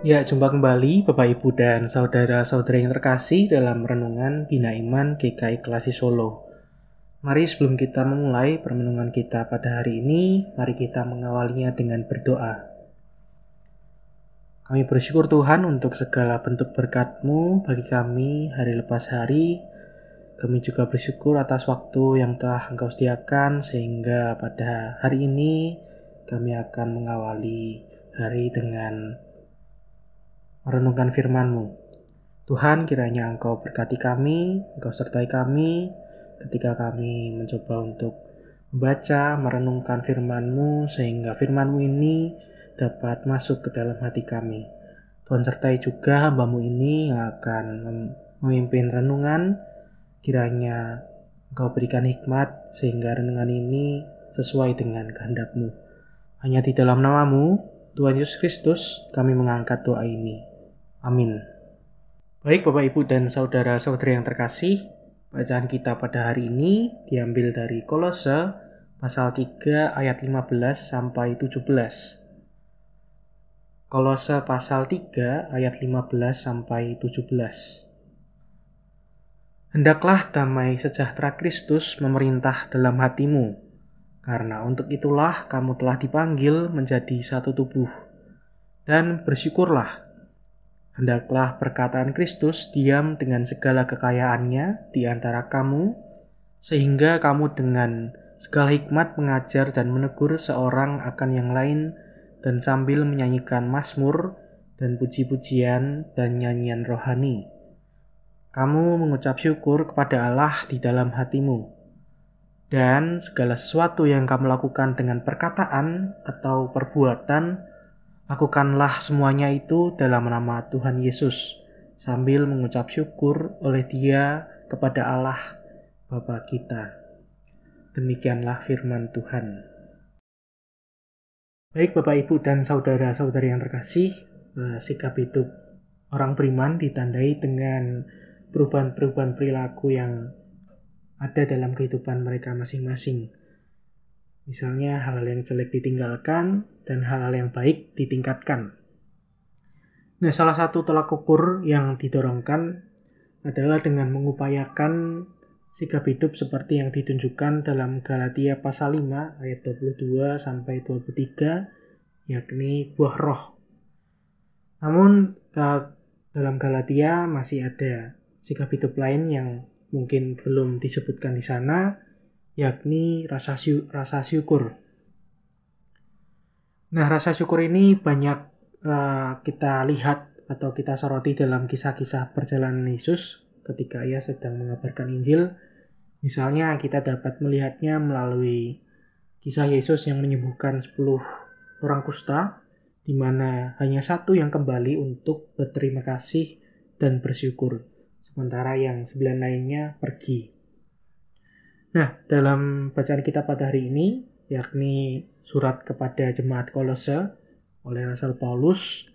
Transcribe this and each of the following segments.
Ya, jumpa kembali Bapak Ibu dan saudara-saudara yang terkasih dalam Renungan Bina Iman GKI Klasi Solo. Mari sebelum kita memulai permenungan kita pada hari ini, mari kita mengawalinya dengan berdoa. Kami bersyukur Tuhan untuk segala bentuk berkat-Mu bagi kami hari lepas hari. Kami juga bersyukur atas waktu yang telah Engkau sediakan sehingga pada hari ini kami akan mengawali hari dengan merenungkan firman-Mu. Tuhan, kiranya Engkau berkati kami, Engkau sertai kami ketika kami mencoba untuk membaca, merenungkan firman-Mu sehingga firman-Mu ini dapat masuk ke dalam hati kami. Tuhan sertai juga hamba-Mu ini yang akan memimpin renungan. Kiranya Engkau berikan hikmat sehingga renungan ini sesuai dengan kehendak-Mu. Hanya di dalam nama-Mu, Tuhan Yesus Kristus, kami mengangkat doa ini. Amin. Baik Bapak Ibu dan saudara-saudari yang terkasih, bacaan kita pada hari ini diambil dari Kolose pasal 3 ayat 15 sampai 17. Kolose pasal 3 ayat 15 sampai 17. Hendaklah damai sejahtera Kristus memerintah dalam hatimu, karena untuk itulah kamu telah dipanggil menjadi satu tubuh. Dan bersyukurlah. Hendaklah perkataan Kristus diam dengan segala kekayaannya di antara kamu, sehingga kamu dengan segala hikmat mengajar dan menegur seorang akan yang lain, dan sambil menyanyikan mazmur dan puji-pujian dan nyanyian rohani. Kamu mengucap syukur kepada Allah di dalam hatimu. Dan segala sesuatu yang kamu lakukan dengan perkataan atau perbuatan, lakukanlah semuanya itu dalam nama Tuhan Yesus, sambil mengucap syukur oleh Dia kepada Allah Bapa kita. Demikianlah firman Tuhan. Baik Bapak Ibu dan saudara-saudari yang terkasih, sikap hidup orang beriman ditandai dengan perubahan-perubahan perilaku yang ada dalam kehidupan mereka masing-masing. Misalnya hal-hal yang jelek ditinggalkan dan hal-hal yang baik ditingkatkan. Nah, salah satu tolak ukur yang didorongkan adalah dengan mengupayakan sikap hidup seperti yang ditunjukkan dalam Galatia pasal 5 ayat 22 sampai 23, yakni buah roh. Namun dalam Galatia masih ada sikap hidup lain yang mungkin belum disebutkan di sana, yakni rasa syukur. Nah, rasa syukur ini banyak kita lihat atau kita soroti dalam kisah-kisah perjalanan Yesus ketika Ia sedang mengabarkan Injil. Misalnya kita dapat melihatnya melalui kisah Yesus yang menyembuhkan 10 orang kusta, di mana hanya satu yang kembali untuk berterima kasih dan bersyukur, sementara yang 9 lainnya pergi. Nah, dalam bacaan kita pada hari ini, yakni surat kepada jemaat Kolose oleh Rasul Paulus,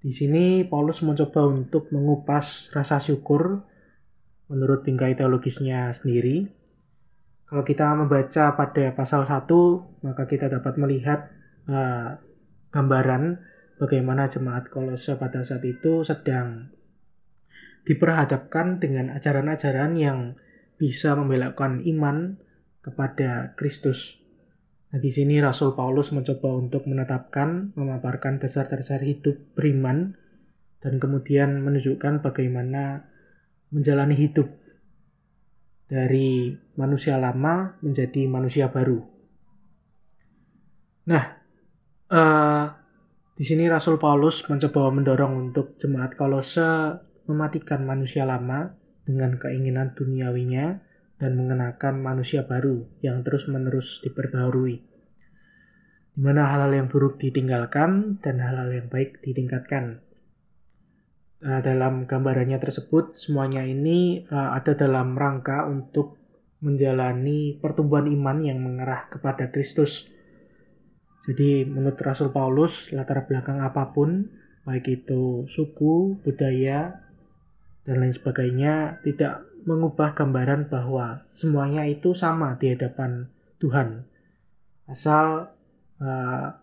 di sini Paulus mencoba untuk mengupas rasa syukur menurut bingkai teologisnya sendiri. Kalau kita membaca pada pasal 1, maka kita dapat melihat gambaran bagaimana jemaat Kolose pada saat itu sedang diperhadapkan dengan ajaran-ajaran yang bisa membelokkan iman kepada Kristus. Nah, di sini Rasul Paulus mencoba untuk memaparkan dasar-dasar hidup beriman dan kemudian menunjukkan bagaimana menjalani hidup dari manusia lama menjadi manusia baru. Nah, di sini Rasul Paulus mencoba mendorong untuk jemaat Kolose mematikan manusia lama dengan keinginan duniawinya dan mengenakan manusia baru yang terus-menerus diperbaharui, di mana hal-hal yang buruk ditinggalkan dan hal-hal yang baik ditingkatkan. Dalam gambarannya tersebut, semuanya ini ada dalam rangka untuk menjalani pertumbuhan iman yang mengarah kepada Kristus. Jadi menurut Rasul Paulus, latar belakang apapun, baik itu suku, budaya, dan lain sebagainya, tidak mengubah gambaran bahwa semuanya itu sama di hadapan Tuhan, asal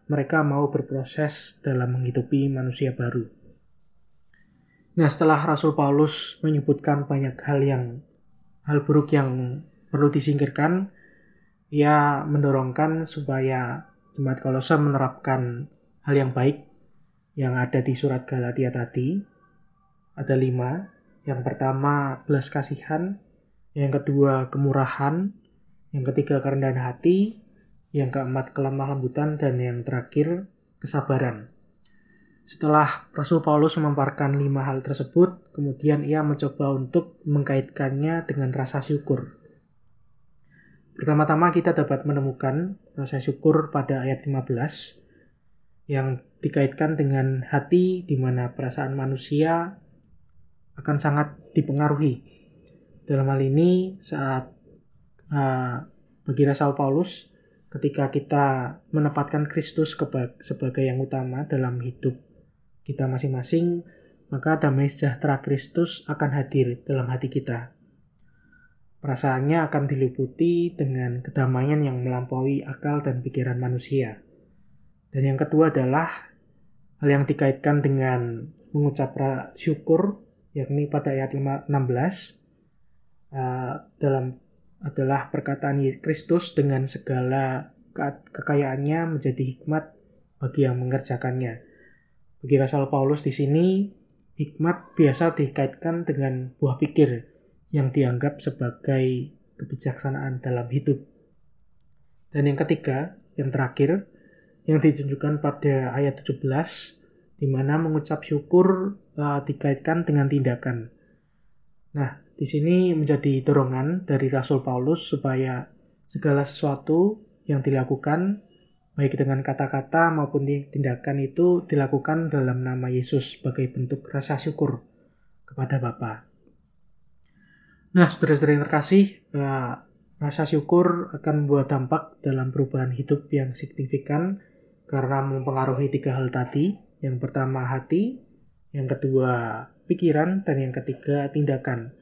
mereka mau berproses dalam menghidupi manusia baru. Nah, setelah Rasul Paulus menyebutkan banyak hal buruk yang perlu disingkirkan, ia mendorongkan supaya jemaat Kolose menerapkan hal yang baik yang ada di surat Galatia tadi. Ada 5. Yang pertama, belas kasihan. Yang kedua, kemurahan. Yang ketiga, kerendahan hati. Yang keempat, kelemah lembutan. Dan yang terakhir, kesabaran. Setelah Rasul Paulus memaparkan 5 hal tersebut, kemudian ia mencoba untuk mengkaitkannya dengan rasa syukur. Pertama-tama kita dapat menemukan rasa syukur pada ayat 15 yang dikaitkan dengan hati di mana perasaan manusia akan sangat dipengaruhi. Dalam hal ini saat bagi Rasul Paulus, ketika kita menempatkan Kristus sebagai yang utama dalam hidup kita masing-masing, maka damai sejahtera Kristus akan hadir dalam hati kita. Perasaannya akan diliputi dengan kedamaian yang melampaui akal dan pikiran manusia. Dan yang kedua adalah hal yang dikaitkan dengan mengucap syukur, yakni pada ayat 16 adalah perkataan Kristus dengan segala kekayaannya menjadi hikmat bagi yang mengerjakannya. Bagi Rasul Paulus di sini, hikmat biasa dikaitkan dengan buah pikir yang dianggap sebagai kebijaksanaan dalam hidup. Dan yang ketiga, yang terakhir, yang ditunjukkan pada ayat 17, di mana mengucap syukur dikaitkan dengan tindakan. Nah, di sini menjadi dorongan dari Rasul Paulus supaya segala sesuatu yang dilakukan, baik dengan kata-kata maupun tindakan itu dilakukan dalam nama Yesus sebagai bentuk rasa syukur kepada Bapa. Nah, saudara-saudara yang terkasih, rasa syukur akan membuat dampak dalam perubahan hidup yang signifikan karena mempengaruhi 3 hal tadi. Yang pertama hati, yang kedua pikiran, dan yang ketiga tindakan.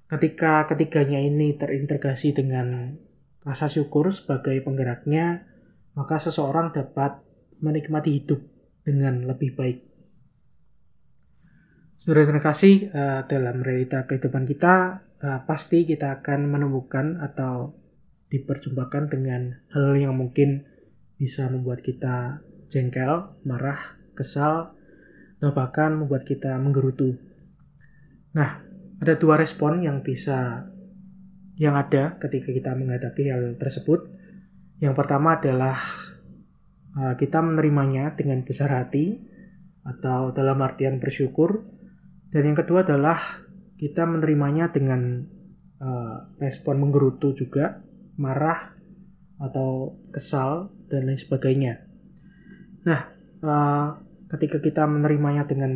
Ketika ketiganya ini terintegrasi dengan rasa syukur sebagai penggeraknya, maka seseorang dapat menikmati hidup dengan lebih baik. Saudara terkasih, dalam realita kehidupan kita, pasti kita akan menemukan atau diperjumpakan dengan hal yang mungkin bisa membuat kita jengkel, marah, kesal, atau bahkan membuat kita menggerutu. Nah, ada 2 respon yang ada ketika kita menghadapi hal tersebut. Yang pertama adalah kita menerimanya dengan besar hati atau dalam artian bersyukur. Dan yang kedua adalah kita menerimanya dengan respon menggerutu juga, marah atau kesal dan lain sebagainya. Nah, ketika kita menerimanya dengan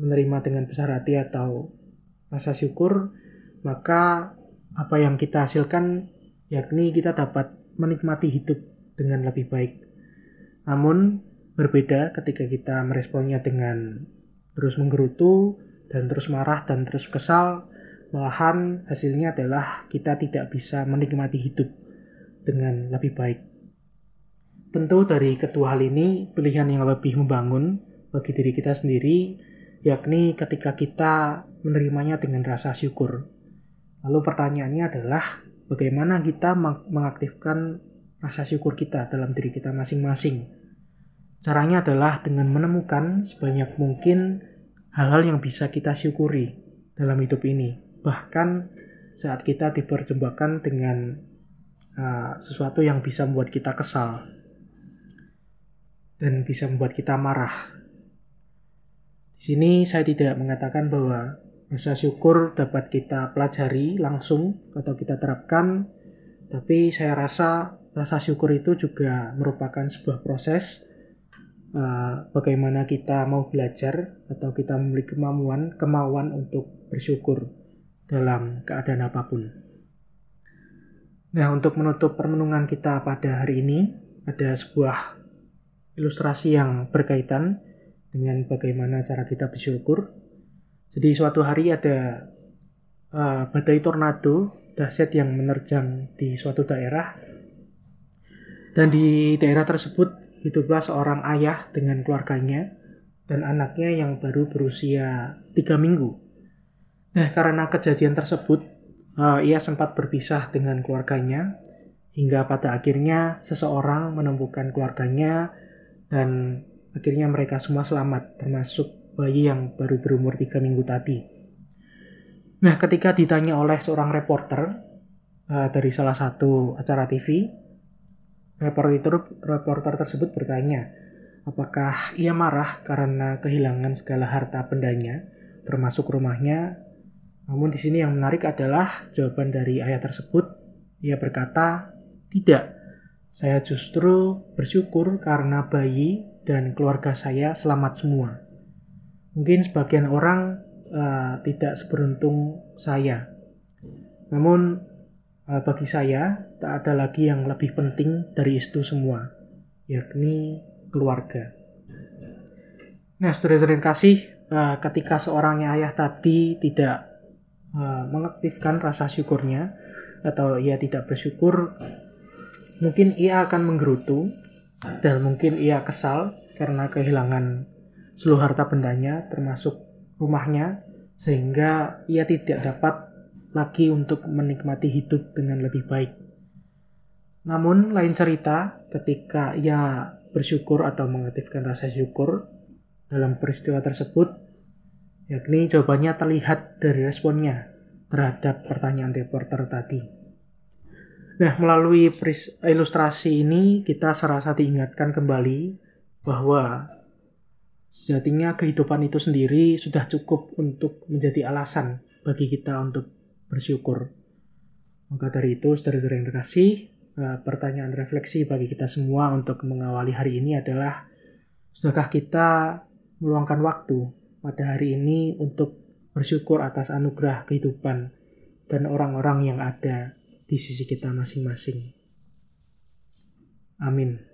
menerima dengan besar hati atau rasa syukur, maka apa yang kita hasilkan yakni kita dapat menikmati hidup dengan lebih baik. Namun berbeda ketika kita meresponnya dengan terus menggerutu dan terus marah dan terus kesal, malahan hasilnya adalah kita tidak bisa menikmati hidup dengan lebih baik. Tentu dari kedua hal ini pilihan yang lebih membangun bagi diri kita sendiri, yakni ketika kita menerimanya dengan rasa syukur. Lalu pertanyaannya adalah bagaimana kita mengaktifkan rasa syukur kita dalam diri kita masing-masing. Caranya adalah dengan menemukan sebanyak mungkin hal-hal yang bisa kita syukuri dalam hidup ini. Bahkan saat kita diperjumpakan dengan sesuatu yang bisa membuat kita kesal dan bisa membuat kita marah. Di sini saya tidak mengatakan bahwa rasa syukur dapat kita pelajari langsung atau kita terapkan, tapi saya rasa rasa syukur itu juga merupakan sebuah proses bagaimana kita mau belajar atau kita memiliki kemauan untuk bersyukur dalam keadaan apapun. Nah, untuk menutup permenungan kita pada hari ini, ada sebuah ilustrasi yang berkaitan dengan bagaimana cara kita bersyukur. Jadi suatu hari ada badai tornado dahsyat yang menerjang di suatu daerah, dan di daerah tersebut hiduplah seorang ayah dengan keluarganya dan anaknya yang baru berusia 3 minggu. Nah, karena kejadian tersebut, ia sempat berpisah dengan keluarganya, hingga pada akhirnya seseorang menemukan keluarganya dan akhirnya mereka semua selamat, termasuk bayi yang baru berumur 3 minggu tadi. Nah, ketika ditanya oleh seorang reporter dari salah satu acara TV, reporter tersebut bertanya, apakah ia marah karena kehilangan segala harta bendanya, termasuk rumahnya. Namun di sini yang menarik adalah jawaban dari ayah tersebut. Ia berkata, tidak, saya justru bersyukur karena bayi dan keluarga saya selamat semua. Mungkin sebagian orang tidak seberuntung saya. Namun bagi saya, tak ada lagi yang lebih penting dari itu semua, yakni keluarga. Nah, saudara-saudara yang kasih, ketika seorang ayah tadi tidak mengaktifkan rasa syukurnya, atau ia tidak bersyukur, mungkin ia akan menggerutu, dan mungkin ia kesal karena kehilangan seluruh harta bendanya, termasuk rumahnya, sehingga ia tidak dapat lagi untuk menikmati hidup dengan lebih baik. Namun lain cerita ketika ia bersyukur atau mengaktifkan rasa syukur dalam peristiwa tersebut, yakni jawabannya terlihat dari responnya terhadap pertanyaan reporter tadi. Nah, melalui ilustrasi ini kita serasa diingatkan kembali bahwa sejatinya kehidupan itu sendiri sudah cukup untuk menjadi alasan bagi kita untuk bersyukur. Maka dari itu, saudara-saudara yang terkasih, pertanyaan refleksi bagi kita semua untuk mengawali hari ini adalah, sudahkah kita meluangkan waktu pada hari ini untuk bersyukur atas anugerah kehidupan dan orang-orang yang ada di sisi kita masing-masing? Amin.